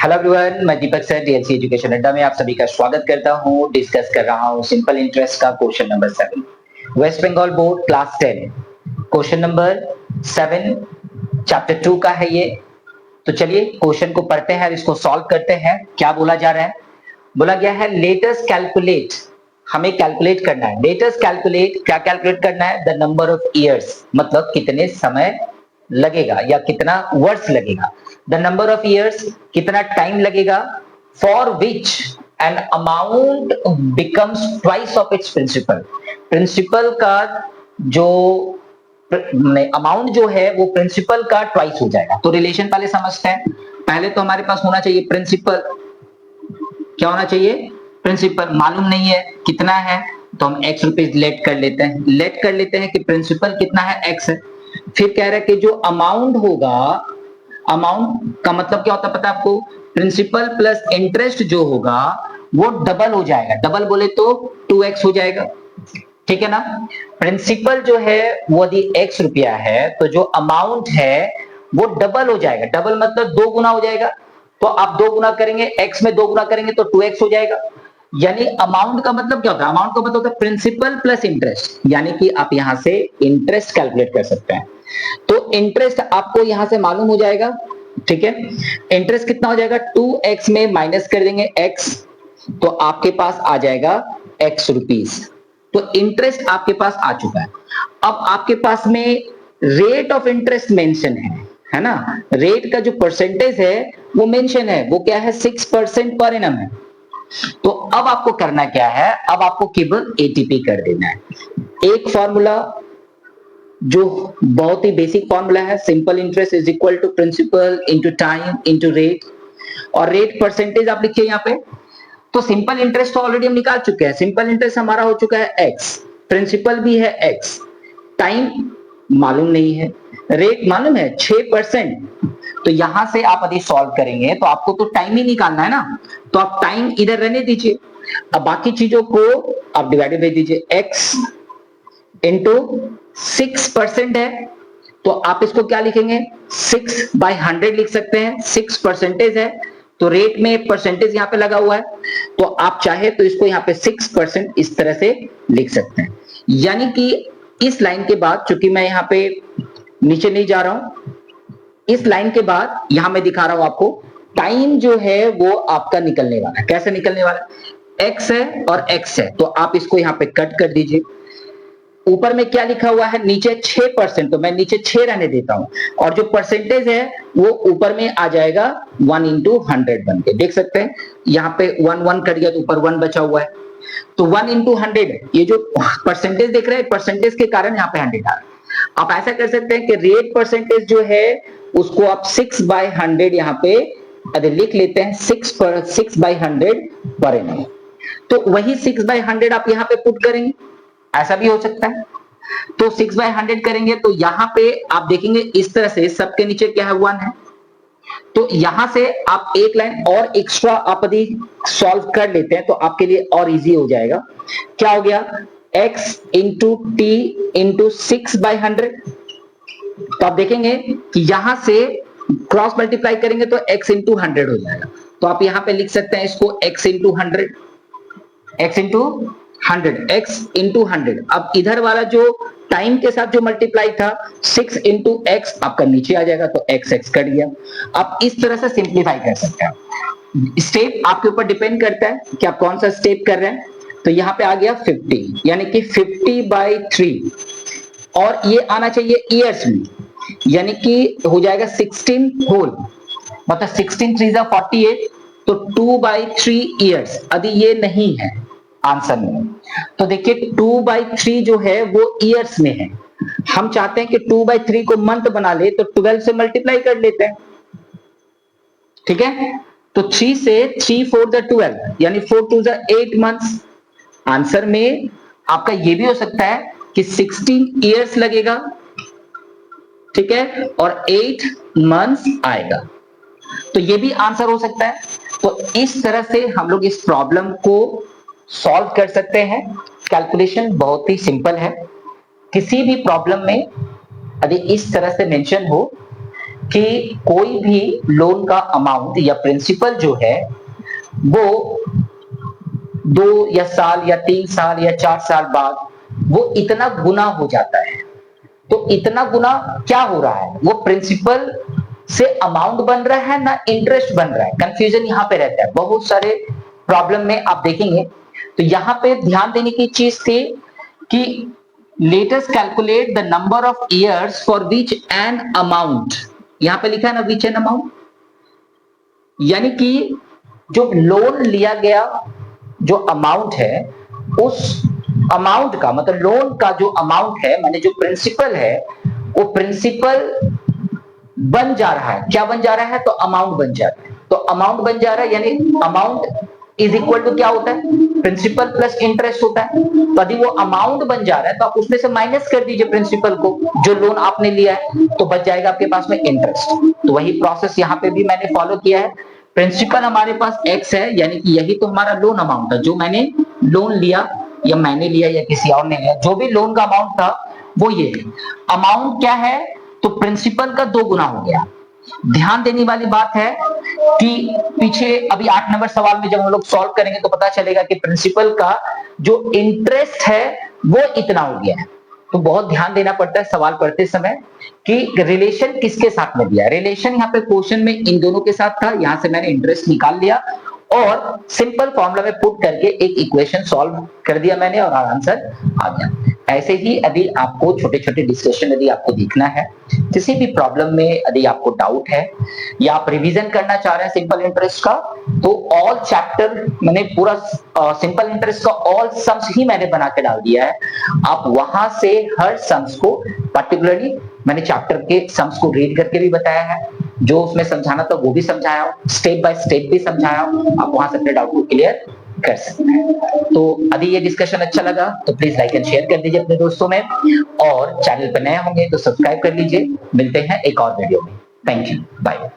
Hello everyone, मैं दीपक sir DLC education अड्डा में आप सभी का स्वागत करता हूं। डिस्कस कर रहा हूं सिंपल इंटरेस्ट का question number 7, West Bengal board class 10, question number 7, chapter 2 का है ये। तो चलिए क्वेश्चन को पढ़ते हैं और इसको सॉल्व करते हैं। क्या बोला जा रहा है? बोला गया है लेट अस कैलकुलेट, हमें कैलकुलेट करना है। लेट अस कैलकुलेट, क्या कैलकुलेट करना है? द नंबर ऑफ ईयर्स, मतलब कितने समय लगेगा या कितना वर्ष लगेगा। द नंबर ऑफ ईयर्स, कितना टाइम लगेगा। For which an amount becomes twice of its principal, principal का जो अमाउंट जो है वो प्रिंसिपल का ट्वाइस हो जाएगा। तो रिलेशन पहले समझते हैं। पहले तो हमारे पास होना चाहिए प्रिंसिपल। क्या होना चाहिए? प्रिंसिपल। मालूम नहीं है कितना है तो हम x रुपीज लेट कर लेते हैं कि प्रिंसिपल कितना है, x है। फिर कह रहा है कि जो अमाउंट होगा, अमाउंट का मतलब क्या होता है पता है आपको? प्रिंसिपल प्लस इंटरेस्ट जो होगा वो डबल हो जाएगा। डबल बोले तो 2x हो जाएगा, ठीक है ना। प्रिंसिपल जो है वो यदि x रुपया है तो जो अमाउंट है वो डबल हो जाएगा। डबल मतलब 2 गुना हो जाएगा। तो आप 2 गुना करेंगे, x में 2 गुना करेंगे तो 2x हो जाएगा। यानी अमाउंट का मतलब क्या होता है? अमाउंट का मतलब होता है प्रिंसिपल प्लस इंटरेस्ट, यानी कि आप यहां से इंटरेस्ट कैलकुलेट कर सकते हैं। तो इंटरेस्ट आपको यहां से मालूम हो जाएगा, ठीक है। इंटरेस्ट कितना हो जाएगा? 2x में माइनस कर देंगे x, तो आपके पास आ जाएगा x रुपीस। तो इंटरेस्ट आपके पास आ चुका है। अब आपके पास में रेट ऑफ इंटरेस्ट मेंशन है ना। रेट का जो परसेंटेज है वो मेंशन है, वो क्या है? 6% पर एनम है। तो अब आपको करना क्या है? अब आपको केवल एटीपी कर देना है। एक फॉर्मूला जो बहुत ही बेसिक फॉर्मूला है, simple interest is equal to principal into time into rate, और रेट परसेंटेज आप लिखिए यहाँ पे। तो सिंपल इंटरेस्ट तो ऑलरेडी हम निकाल चुके हैं। सिंपल इंटरेस्ट हमारा हो चुका है x, प्रिंसिपल भी है x, टाइम मालूम नहीं है, रेट मालूम है 6%। तो यहां से आप यदि सॉल्व करेंगे तो आपको तो टाइम ही निकालना है ना, तो आप टाइम इधर रहने दीजिए। अब बाकी चीजों को आप डिवाइडेड दे दीजिए। x इंटू 6% है तो आप इसको क्या लिखेंगे? 6/100 लिख सकते हैं। 6 परसेंटेज है तो रेट में परसेंटेज यहां पे लगा हुआ है, तो आप चाहे तो इसको यहां पे 6% इस तरह से लिख सकते हैं। यानी कि इस लाइन के बाद, चूंकि मैं यहां पे नीचे नहीं जा रहा हूं, इस लाइन के बाद यहां मैं दिखा रहा हूं आपको टाइम जो है वो आपका निकलने वाला है। कैसे निकलने वाला है? x है और x है, तो आप इसको यहां पे कट कर दीजिए। ऊपर में क्या लिखा हुआ है? नीचे 6%, तो मैं नीचे 6 रहने देता हूं, और जो परसेंटेज है वो ऊपर में आ जाएगा 1 इंटू 100 बन के। देख सकते हैं यहाँ पे 1 कट गया तो ऊपर 1 बचा हुआ है। तो 1 इंटू 100, ये जो परसेंटेज देख रहे हैं, परसेंटेज के कारण यहाँ पे 100 आ रहा है। आप ऐसा कर सकते हैं कि रेट परसेंटेज जो है उसको आप 6/100 यहाँ पे अरे लिख लेते हैं, 6/100 पर एनम। तो वही 6/100 आप यहाँ पे पुट करेंगे, ऐसा भी हो सकता है। तो 6/100 करेंगे तो यहां पे आप देखेंगे इस तरह से सबके नीचे क्या है? 1 है। तो यहां से आप एक लाइन और एक्स्ट्रा आप यदि सॉल्व कर लेते हैं तो आपके लिए और इजी हो जाएगा। क्या हो गया? x into T into 6/100। तो आप देखेंगे कि यहां से क्रॉस मल्टीप्लाई करेंगे तो x इंटू 100 हो जाएगा। तो आप यहां पे लिख सकते हैं इसको x into 100, x into 100, x into 100। अब इधर वाला जो टाइम के साथ जो मल्टीप्लाई था 6 इंटू x आपका नीचे आ जाएगा, तो x कट गया। आप इस तरह से सिंप्लीफाई कर सकते हैं। स्टेप आपके ऊपर डिपेंड करता है कि आप कौन सा स्टेप कर रहे हैं। तो यहाँ पे आ गया 50, यानी कि 50/3, और ये आना चाहिए ईयर्स में, यानी कि हो जाएगा 16 होल, मतलब 16 3 48, तो 2/3 ईयर्स। यदि ये नहीं है आंसर में तो देखिए 2/3 जो है वो ईयर्स में है। हम चाहते हैं कि 2/3 को मंथ बना ले तो 12 से मल्टीप्लाई कर लेते हैं, ठीक है। तो 3 से 3 4 12, यानी 4 2 8 मंथ्स। आंसर में आपका ये भी हो सकता है कि 16 ईयर्स लगेगा, ठीक है, और 8 मंथ्स आएगा। तो ये भी आंसर हो सकता है। तो इस तरह से हम लोग इस प्रॉब्लम को सॉल्व कर सकते हैं। कैलकुलेशन बहुत ही सिंपल है। किसी भी प्रॉब्लम में यदि इस तरह से मेंशन हो कि कोई भी लोन का अमाउंट या प्रिंसिपल जो है वो 2 या साल या 3 साल या 4 साल बाद वो इतना गुना हो जाता है। तो इतना गुना क्या हो रहा है, वो प्रिंसिपल से अमाउंट बन रहा है ना इंटरेस्ट बन रहा है। कंफ्यूजन यहां पे रहता है बहुत सारे प्रॉब्लम में, आप देखेंगे। तो यहां पे ध्यान देने की चीज थी कि let us calculate the number of years for which an amount, यहां पे लिखा है ना विच एन अमाउंट, यानी कि जो लोन लिया गया जो अमाउंट है उस अमाउंट का मतलब लोन का जो अमाउंट है माने जो प्रिंसिपल है वो प्रिंसिपल बन जा रहा है। क्या बन जा रहा है, तो अमाउंट बन जा रहा है। तो अमाउंट बन जा रहा है यानी अमाउंट इज इक्वल टू क्या होता है, प्रिंसिपल प्लस इंटरेस्ट होता है। तो यदि वो अमाउंट बन जा रहा है तो आप उसमें से माइनस कर दीजिए प्रिंसिपल को जो लोन आपने लिया है, तो बच जाएगा आपके पास में इंटरेस्ट। तो वही प्रोसेस यहाँ पे भी मैंने फॉलो किया है। प्रिंसिपल हमारे पास x है यानी कि यही तो हमारा लोन अमाउंट था जो मैंने लोन लिया या मैंने लिया या किसी और ने लिया, जो भी लोन का अमाउंट था वो ये अमाउंट क्या है, तो प्रिंसिपल का 2 गुना हो गया। ध्यान देने वाली बात है कि पीछे अभी 8 नंबर सवाल में जब हम लोग सॉल्व करेंगे तो पता चलेगा कि प्रिंसिपल का जो इंटरेस्ट है वो इतना हो गया है। तो बहुत ध्यान देना पड़ता है सवाल पढ़ते समय कि रिलेशन किसके साथ में दिया। रिलेशन यहाँ पे क्वेश्चन में इन दोनों के साथ था, यहां से मैंने इंटरेस्ट निकाल लिया और सिंपल फॉर्मूला में पुट करके एक इक्वेशन सॉल्व कर दिया मैंने और आंसर आ गया। ऐसे ही यदि आपको छोटे छोटे डिस्कशन यदि आपको देखना है, किसी भी प्रॉब्लम में यदि आपको डाउट है या आप रिवीजन करना चाह रहे हैं सिंपल इंटरेस्ट का, तो ऑल चैप्टर मैंने पूरा सिंपल इंटरेस्ट का ऑल सम्स ही मैंने बना के डाल दिया है। आप वहां से हर सम्स को पर्टिकुलरली मैंने चैप्टर के सम्स को रीड करके भी बताया है, जो उसमें समझाना था वो भी समझाया हूं, स्टेप बाय स्टेप भी समझाया हूं। आप वहां से अपने डाउट को क्लियर कर सकते हैं। तो यदि ये डिस्कशन अच्छा लगा तो प्लीज लाइक एंड शेयर कर दीजिए अपने दोस्तों में, और चैनल पर नए होंगे तो सब्सक्राइब कर लीजिए। मिलते हैं एक और वीडियो में। Thank you, bye.